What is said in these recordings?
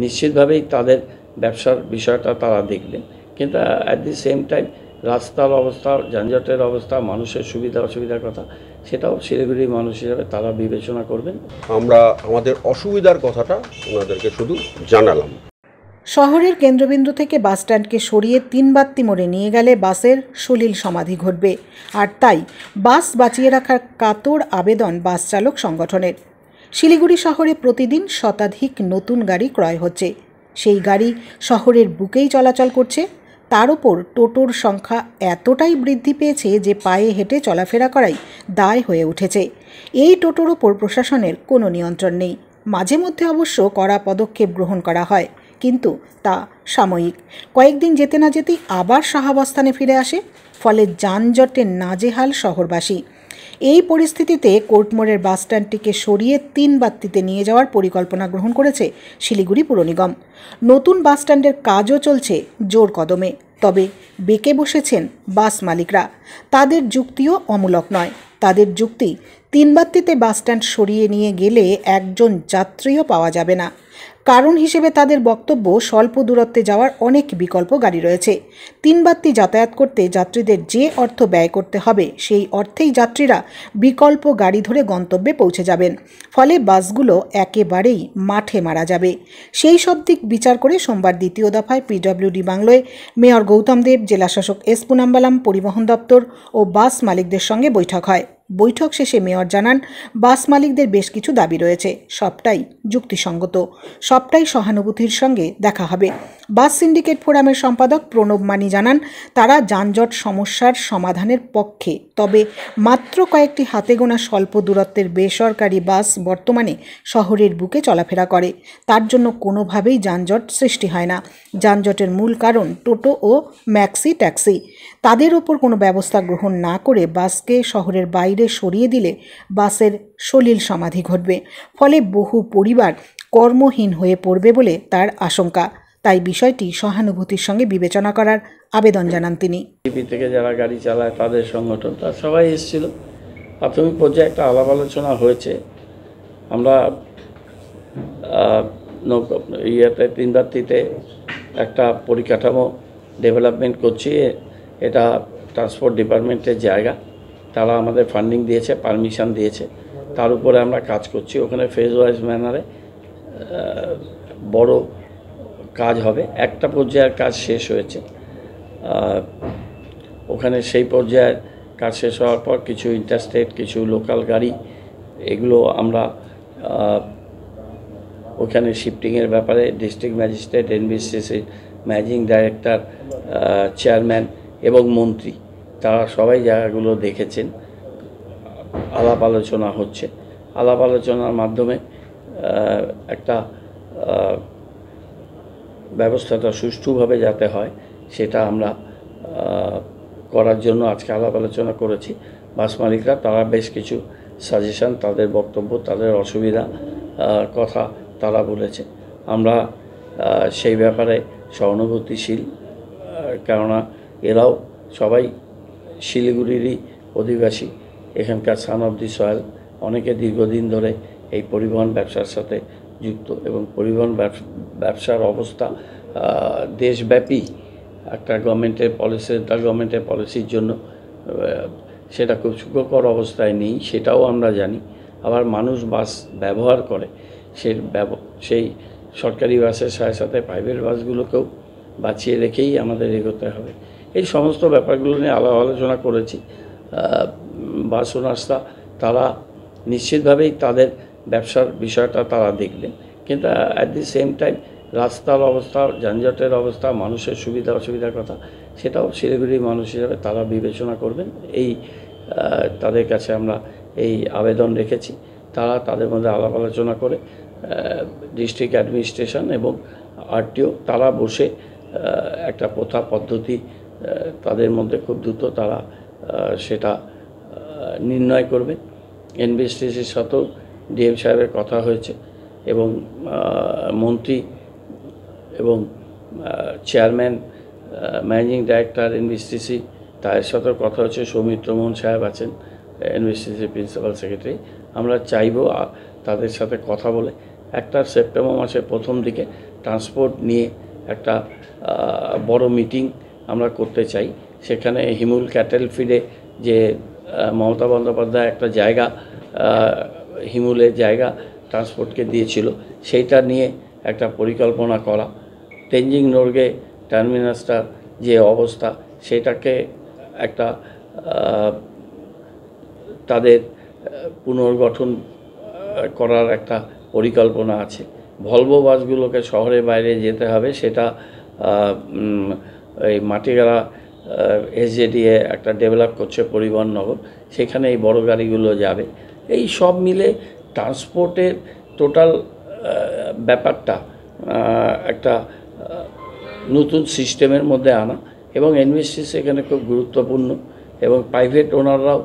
নিশ্চিতভাবেই তাদের ব্যবসার বিষয়টা তারা দেখবেন, কিন্তু অ্যাট দি সেম টাইম রাস্তার অবস্থা, যানজটের অবস্থা, মানুষের সুবিধা অসুবিধার কথা সেটাও শিলিগুড়ির মানুষ হিসাবে তারা বিবেচনা করবেন। আমরা আমাদের অসুবিধার কথাটা ওনাদেরকে শুধু জানালাম। শহরের কেন্দ্রবিন্দু থেকে বাসস্ট্যান্ডকে সরিয়ে 3 বাত্তি মোড়ে নিয়ে গেলে বাসের সলিল সমাধি ঘটবে, আর তাই বাস বাঁচিয়ে রাখার কাতর আবেদন বাস চালক সংগঠনের। শিলিগুড়ি শহরে প্রতিদিন শতাধিক নতুন গাড়ি ক্রয় হচ্ছে, সেই গাড়ি শহরের বুকেই চলাচল করছে। তার ওপর টোটোর সংখ্যা এতটাই বৃদ্ধি পেয়েছে যে পায়ে হেঁটে চলাফেরা করাই দায় হয়ে উঠেছে। এই টোটোর ওপর প্রশাসনের কোনো নিয়ন্ত্রণ নেই। মাঝে মধ্যে অবশ্য কড়া পদক্ষেপ গ্রহণ করা হয়, কিন্তু তা সাময়িক। কয়েকদিন যেতে না যেতেই আবার সহাবস্থানে ফিরে আসে, ফলে যানজটে নাজেহাল শহরবাসী। এই পরিস্থিতিতে কোর্টমোড়ের বাসস্ট্যান্ডটিকে সরিয়ে 3 বাত্তিতে নিয়ে যাওয়ার পরিকল্পনা গ্রহণ করেছে শিলিগুড়ি পুর নিগম। নতুন বাসস্ট্যান্ডের কাজও চলছে জোর কদমে, তবে বেঁকে বসেছেন বাস মালিকরা। তাদের যুক্তিও অমূলক নয়। তাদের যুক্তি, 3 বাত্তিতে বাসস্ট্যান্ড সরিয়ে নিয়ে গেলে একজন যাত্রীও পাওয়া যাবে না। কারণ হিসেবে তাদের বক্তব্য, স্বল্প দূরত্বে যাওয়ার অনেক বিকল্প গাড়ি রয়েছে। 3 বাত্তি যাতায়াত করতে যাত্রীদের যে অর্থ ব্যয় করতে হবে, সেই অর্থেই যাত্রীরা বিকল্প গাড়ি ধরে গন্তব্যে পৌঁছে যাবেন। ফলে বাসগুলো একেবারেই মাঠে মারা যাবে। সেই সব দিক বিচার করে সোমবার দ্বিতীয় দফায় পিডব্লিউডি বাংলোয় মেয়র গৌতম দেব, জেলাশাসক এস পুনাম্বালাম, পরিবহন দপ্তর ও বাস মালিকদের সঙ্গে বৈঠক হয়। বৈঠক শেষে মেয়র জানান, বাস মালিকদের বেশ কিছু দাবি রয়েছে, সবটাই যুক্তিসঙ্গত, সবটাই সহানুভূতির সঙ্গে দেখা হবে। বাস সিন্ডিকেট ফোরামের সম্পাদক প্রণব মানি জানান, তারা যানজট সমস্যার সমাধানের পক্ষে, তবে মাত্র কয়েকটি হাতে গোনা স্বল্প দূরত্বের বেসরকারি বাস বর্তমানে শহরের বুকে চলাফেরা করে। তার জন্য কোনোভাবেই যানজট সৃষ্টি হয় না। যানজটের মূল কারণ টোটো ও ম্যাক্সি ট্যাক্সি। তাদের ওপর কোনো ব্যবস্থা গ্রহণ না করে বাসকে শহরের বাইরে সরিয়ে দিলে বাসের সলিল সমাধি ঘটবে। ফলে বহু পরিবার কর্মহীন হয়ে পড়বে বলে তার আশঙ্কা। তাই বিষয়টি সহানুভূতির সঙ্গে বিবেচনা করার আবেদন জানান তিনি। টিভি থেকে যারা গাড়ি চালায় তাদের সংগঠন, তারা সবাই এসেছিল। প্রাথমিক পর্যায়ে একটা আলাপ আলোচনা হয়েছে। আমরা 3 বাত্তিতে একটা পরিকাঠামো ডেভেলপমেন্ট করছি। এটা ট্রান্সপোর্ট ডিপার্টমেন্টের জায়গা, তারা আমাদের ফান্ডিং দিয়েছে, পারমিশন দিয়েছে, তার উপরে আমরা কাজ করছি। ওখানে ফেজ ওয়াইজ ম্যানারে বড় কাজ হবে। একটা পর্যায়ের কাজ শেষ হয়েছে, ওখানে সেই পর্যায়ের কাজ শেষ হওয়ার পর কিছু ইন্টারস্টেট, কিছু লোকাল গাড়ি, এগুলো আমরা ওখানে শিফটিংয়ের ব্যাপারে district magistrate, NBCC managing director, chairman এবং মন্ত্রী, তারা সবাই জায়গাগুলো দেখেছেন। আলাপ আলোচনা হচ্ছে। আলাপ আলোচনার মাধ্যমে একটা ব্যবস্থাটা সুষ্ঠুভাবে যাতে হয় সেটা আমরা করার জন্য আজকে আলাপ আলোচনা করেছি। বাস মালিকরা তারা বেশ কিছু সাজেশন, তাদের বক্তব্য, তাদের অসুবিধা কথা তারা বলেছে। আমরা সেই ব্যাপারে সহানুভূতিশীল, কেননা এরাও সবাই শিলিগুড়িরই অধিবাসী, এখানকার সান অফ দি সয়েল, অনেকে দীর্ঘদিন ধরে এই পরিবহন ব্যবসার সাথে যুক্ত, এবং পরিবহন ব্যবসার অবস্থা দেশব্যাপী একটা গভর্নমেন্টের পলিসি, সেন্ট্রাল গভর্নমেন্টের পলিসির জন্য সেটা খুব সুখকর অবস্থায় নেই, সেটাও আমরা জানি। আবার মানুষ বাস ব্যবহার করে, সেই সরকারি বাসের সাথে সাথে প্রাইভেট বাসগুলোকেও বাঁচিয়ে রেখেই আমাদের এগোতে হবে। এই সমস্ত ব্যাপারগুলো নিয়ে আলাপ আলোচনা করেছি। বাস ওনার্সরা তারা নিশ্চিতভাবেই তাদের ব্যবসার বিষয়টা তারা দেখবেন, কিন্তু অ্যাট দি সেম টাইম রাস্তার অবস্থা, যানজটের অবস্থা, মানুষের সুবিধা অসুবিধার কথা সেটাও শিলিগুড়ির মানুষ হিসাবে তারা বিবেচনা করবেন। এই তাদের কাছে আমরা এই আবেদন রেখেছি। তারা তাদের মধ্যে আলাপ আলোচনা করে ডিস্ট্রিক্ট অ্যাডমিনিস্ট্রেশন এবং আরটিও তারা বসে একটা প্রথা পদ্ধতি তাদের মধ্যে খুব দ্রুত তারা সেটা নির্ণয় করবে। এনবিএসটিসির সাথেও ডিএম সাহেবের কথা হয়েছে, এবং মন্ত্রী এবং চেয়ারম্যান, ম্যানেজিং ডাইরেক্টর এনবিএসটিসি, তাদের সাথেও কথা হচ্ছে। সৌমিত্র মোহন সাহেব আছেন এনবিএসটিসির প্রিন্সিপাল সেক্রেটারি। আমরা চাইব তাদের সাথে কথা বলে একটা সেপ্টেম্বর মাসের প্রথম দিকে ট্রান্সপোর্ট নিয়ে একটা বড় মিটিং আমরা করতে চাই। সেখানে হিমুল ক্যাটেল ফিডে যে মমতা বন্দ্যোপাধ্যায় একটা জায়গা, হিমুলের জায়গা ট্রান্সপোর্টকে দিয়েছিল, সেইটা নিয়ে একটা পরিকল্পনা করা। তেনজিং নোরগে টার্মিনাসটার যে অবস্থা, সেটাকে একটা তাদের পুনর্গঠন করার একটা পরিকল্পনা আছে। ভলভো বাসগুলোকে শহরের বাইরে যেতে হবে, সেটা এই মাটিগাড়া এসজেডিএ একটা ডেভেলপ করছে পরিবহন নগর, সেখানে এই বড় গাড়িগুলো যাবে। এই সব মিলে ট্রান্সপোর্টের টোটাল ব্যাপারটা একটা নতুন সিস্টেমের মধ্যে আনা, এবং এনবিএসটিসি সেখানে খুব গুরুত্বপূর্ণ, এবং প্রাইভেট ওনাররাও,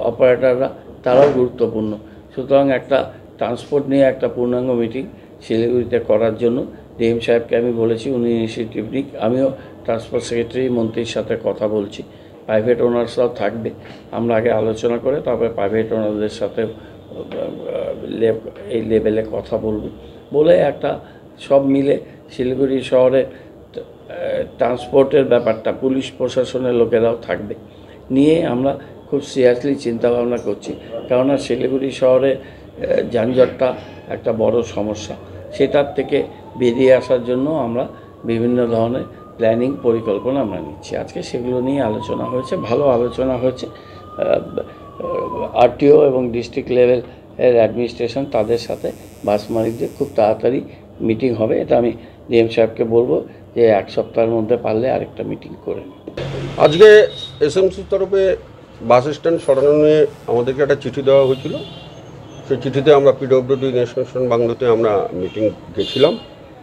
অপারেটররা, তারাও গুরুত্বপূর্ণ। সুতরাং একটা ট্রান্সপোর্ট নিয়ে একটা পূর্ণাঙ্গ মিটিং শিলিগুড়িতে করার জন্য ডিএম সাহেবকে আমি বলেছি, উনি ইনিশিয়েটিভ নিক। আমিও ট্রান্সপোর্ট সেক্রেটারি মন্ত্রীর সাথে কথা বলছি, প্রাইভেট ওনার্সরাও থাকবে। আমরা আগে আলোচনা করে তারপরে প্রাইভেট ওনারদের সাথে এই লেভেলে কথা বলে একটা সব মিলে শিলিগুড়ি শহরে ট্রান্সপোর্টের ব্যাপারটা পুলিশ প্রশাসনের লোকেরাও থাকবে নিয়ে আমরা খুব সিরিয়াসলি চিন্তাভাবনা করছি। কেননা শিলিগুড়ি শহরে যানজটটা একটা বড় সমস্যা, সেটার থেকে বেরিয়ে আসার জন্য আমরা বিভিন্ন ধরনের প্ল্যানিং পরিকল্পনা আমরা নিচ্ছি। আজকে সেগুলো নিয়ে আলোচনা হয়েছে, ভালো আলোচনা হয়েছে। আরটিও এবং ডিস্ট্রিক্ট লেভেল এর অ্যাডমিনিস্ট্রেশন, তাদের সাথে বাস মালিকদের খুব তাড়াতাড়ি মিটিং হবে। এটা আমি ডিএম সাহেবকে বলবো যে 1 সপ্তাহের মধ্যে পারলে আরেকটা মিটিং করে নিন। আজকে এসএমসির তরফে বাস স্ট্যান্ড সরানো নিয়ে আমাদেরকে একটা চিঠি দেওয়া হয়েছিল। সেই চিঠিতে আমরা পিডব্লিউডি ন্যাশনাল বাংলোতে আমরা মিটিং গেছিলাম।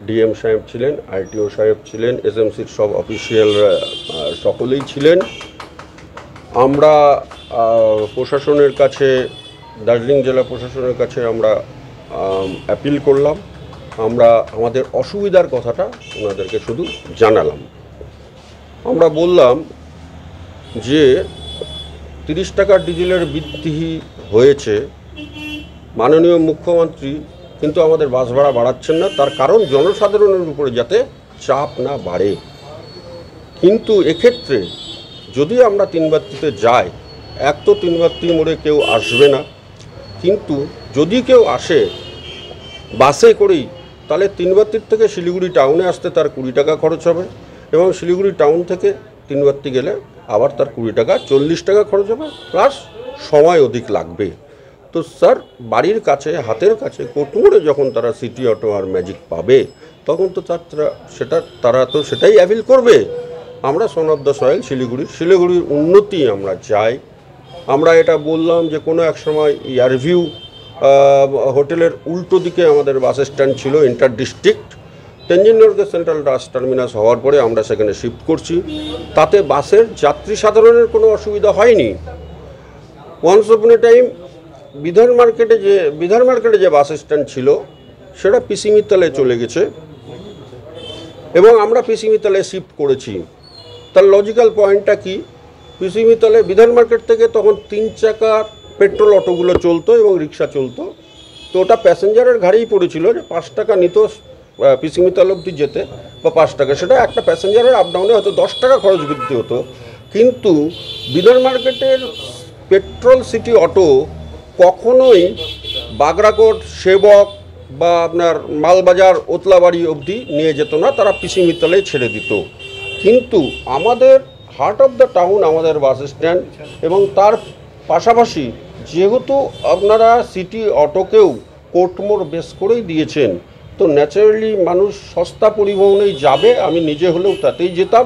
ডিএম সাহেব ছিলেন, আরটিও সাহেব ছিলেন, এসএমসির সব অফিসিয়ালরা সকলেই ছিলেন। আমরা প্রশাসনের কাছে, দার্জিলিং জেলা প্রশাসনের কাছে আমরা অ্যাপিল করলাম। আমরা আমাদের অসুবিধার কথাটা ওনাদেরকে শুধু জানালাম। আমরা বললাম যে 30 টাকা ডিজেলের বৃদ্ধি হয়েছে, মাননীয় মুখ্যমন্ত্রী কিন্তু আমাদের বাস ভাড়া বাড়াচ্ছেন না, তার কারণ জনসাধারণের উপরে যাতে চাপ না বাড়ে। কিন্তু এক্ষেত্রে যদি আমরা 3 বাত্তিতে যাই, এক তো 3 বাত্তি মোড়ে কেউ আসবে না, কিন্তু যদি কেউ আসে বাসে করেই, তাহলে 3 বাত্তির থেকে শিলিগুড়ি টাউনে আসতে তার 20 টাকা খরচ হবে, এবং শিলিগুড়ি টাউন থেকে 3 বাত্তি গেলে আবার তার 20 টাকা, 40 টাকা খরচ হবে, প্লাস সময় অধিক লাগবে। তো স্যার, বাড়ির কাছে, হাতের কাছে কোটমোড়ে যখন তারা সিটি অটো আর ম্যাজিক পাবে, তখন তো তারা তো সেটাই অ্যাভিল করবে। আমরা সন অফ দ্য সয়েল শিলিগুড়ির উন্নতি আমরা চাই। আমরা এটা বললাম যে কোনো এক সময় ইয়ারভিউ হোটেলের উল্টো দিকে আমাদের বাস স্ট্যান্ড ছিল, inter district. Tenzing Norgay central bus terminus হওয়ার পরে আমরা সেখানে শিফট করছি। তাতে বাসের যাত্রী সাধারণের কোনো অসুবিধা হয়নি। ওয়ান্স অফ এ টাইম বিধান মার্কেটে যে বাস স্ট্যান্ড ছিল, সেটা পিসি মিত্তালে চলে গেছে, এবং আমরা পিসি মিত্তালে শিফট করেছি। তার লজিক্যাল পয়েন্টটা কি, পিসি মিত্তালে বিধান মার্কেট থেকে তখন 3 চাকার পেট্রোল অটোগুলো চলতো এবং রিক্সা চলতো। তো ওটা প্যাসেঞ্জারের ঘাড়েই পড়েছিল যে 5 টাকা নিত পিসি মিত্তাল অবধি যেতে, বা 5 টাকা, সেটা একটা প্যাসেঞ্জারের আপ ডাউনে হয়তো 10 টাকা খরচ বৃদ্ধি হতো। কিন্তু বিধান মার্কেটের পেট্রোল সিটি অটো কখনোই বাগরাকোট, সেবক বা আপনার মালবাজার, ওতলাবাড়ি অবধি নিয়ে যেত না, তারা পিসি মিত্তালেই ছেড়ে দিত। কিন্তু আমাদের হার্ট অফ দ্য টাউন আমাদের বাস স্ট্যান্ড, এবং তার পাশাপাশি যেহেতু আপনারা সিটি অটোকেও কোটমোড় বেস করেই দিয়েছেন, তো ন্যাচারালি মানুষ সস্তা পরিবহনেই যাবে। আমি নিজে হলেও তাতেই যেতাম,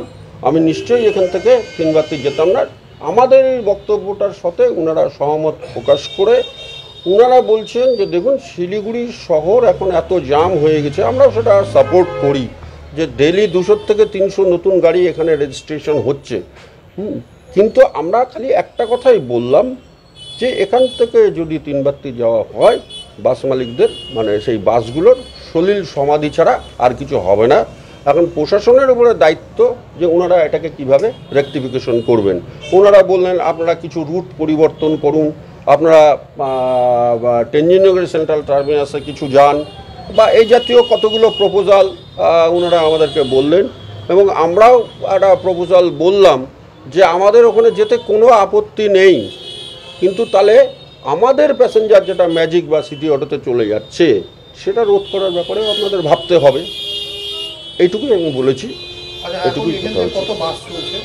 আমি নিশ্চয়ই এখান থেকে 3 বাত্তি যেতাম না। আমাদের এই বক্তব্যটার সাথে ওনারা সহমত প্রকাশ করে ওনারা বলছেন যে দেখুন, শিলিগুড়ি শহর এখন এত জাম হয়ে গেছে, আমরা সেটা সাপোর্ট করি যে ডেলি 200 থেকে 300 নতুন গাড়ি এখানে রেজিস্ট্রেশন হচ্ছে। কিন্তু আমরা খালি একটা কথাই বললাম যে এখান থেকে যদি 3 বাত্তি যাওয়া হয়, বাস মালিকদের মানে সেই বাসগুলোর সলিল সমাধি ছাড়া আর কিছু হবে না। এখন প্রশাসনের উপরে দায়িত্ব যে ওনারা এটাকে কিভাবে রেকটিফিকেশন করবেন। ওনারা বললেন আপনারা কিছু রুট পরিবর্তন করুন, আপনারা তেনজিং নোরগে সেন্ট্রাল টার্মিনাসে কিছু যান, বা এই জাতীয় কতগুলো প্রপোজাল ওনারা আমাদেরকে বললেন, এবং আমরাও একটা প্রপোজাল বললাম যে আমাদের ওখানে যেতে কোনো আপত্তি নেই, কিন্তু তাহলে আমাদের প্যাসেঞ্জার যেটা ম্যাজিক বা সিটি অটোতে চলে যাচ্ছে সেটা রোধ করার ব্যাপারেও আপনাদের ভাবতে হবে। এইটুকুই আমি বলেছি। এটুকুই কথা হচ্ছে। কত বাস চলছে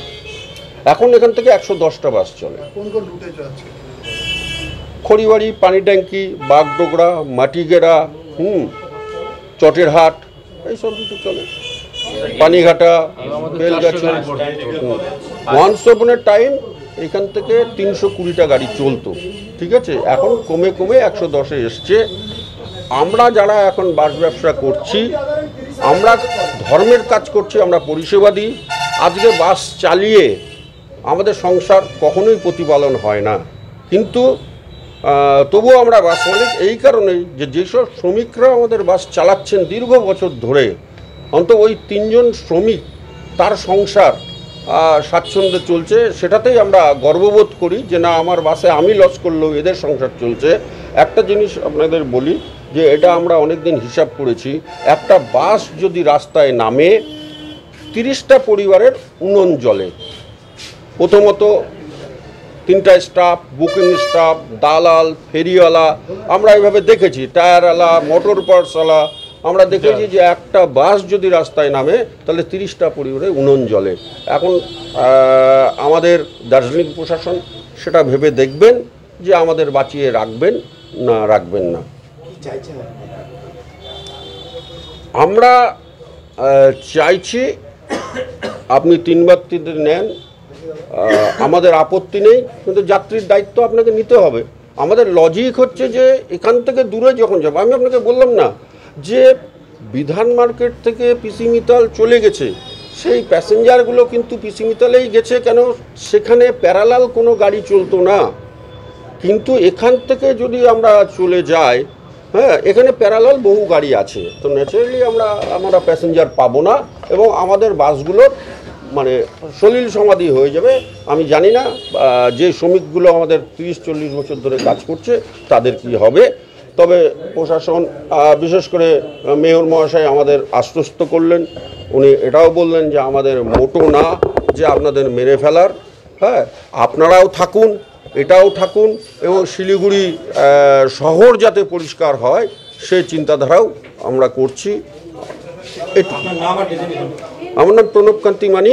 এখন এখান থেকে 110টা বাস চলে। কোন কোন রুটে যাচ্ছে? খড়িবাড়ি, পানি ট্যাঙ্কি, বাগডোগরা, মাটিগেরা, চটের হাট, এইসব রুটে চলে। Panighata, Belgachhi. Once upon a time এখান থেকে 320টা গাড়ি চলতো, ঠিক আছে? এখন কমে কমে 110-এ এসছে। আমরা যারা এখন বাস ব্যবসা করছি, আমরা ধর্মের কাজ করছি, আমরা পরিষেবা দিই। আজকে বাস চালিয়ে আমাদের সংসার কখনোই প্রতিপালন হয় না, কিন্তু তবুও আমরা বাস মালিক এই কারণেই যে যেসব শ্রমিকরা আমাদের বাস চালাচ্ছেন দীর্ঘ বছর ধরে, অন্তত ওই 3 জন শ্রমিক তার সংসার স্বাচ্ছন্দ্যে চলছে, সেটাতেই আমরা গর্ববোধ করি যে না, আমার বাসে আমি লস করলেও এদের সংসার চলছে। একটা জিনিস আপনাদের বলি যে এটা আমরা অনেক দিন হিসাব করেছি, একটা বাস যদি রাস্তায় নামে 30টা পরিবারের উনুন জ্বলে। প্রথমত 3টা স্টাফ, বুকিং স্টাফ, দালাল, ফেরিওয়ালা, আমরা এইভাবে দেখেছি, টায়ারওয়ালা, মোটর পার্টসওয়ালা, আমরা দেখেছি যে একটা বাস যদি রাস্তায় নামে তাহলে 30টা পরিবারে উনুন জ্বলে। এখন আমাদের দার্জিলিং প্রশাসন সেটা ভেবে দেখবেন যে আমাদের বাঁচিয়ে রাখবেন না রাখবেন না। আমরা চাইছি আপনি 3 ব্যক্তিদের নেন, আমাদের আপত্তি নেই, কিন্তু যাত্রীর দায়িত্ব আপনাকে নিতে হবে। আমাদের লজিক হচ্ছে যে এখান থেকে দূরে যখন যাবো, আমি আপনাকে বললাম না যে বিধান মার্কেট থেকে পিসি মিতাল চলে গেছে, সেই প্যাসেঞ্জারগুলো কিন্তু পিসি মিতালেই গেছে, কেন সেখানে প্যারালাল কোনো গাড়ি চলতো না। কিন্তু এখান থেকে যদি আমরা চলে যাই, হ্যাঁ, এখানে প্যারালাল বহু গাড়ি আছে, তো ন্যাচারালি আমরা প্যাসেঞ্জার পাবো না, এবং আমাদের বাসগুলোর মানে সলিল সমাধি হয়ে যাবে। আমি জানি না যে শ্রমিকগুলো আমাদের 30-40 বছর ধরে কাজ করছে তাদের কি হবে। তবে প্রশাসন, বিশেষ করে মেয়র মহাশয় আমাদের আশ্বস্ত করলেন। উনি এটাও বললেন যে আমাদের মোটো না যে আপনাদের মেরে ফেলার, হ্যাঁ, আপনারাও থাকুন, এটাও থাকুন, এবং শিলিগুড়ি শহর যাতে পরিষ্কার হয় সেই চিন্তাধারাও আমরা করছি। আমার নাম Pranab Kanti Mani,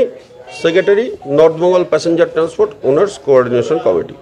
secretary, north Bengal passenger transport owners coordination committee.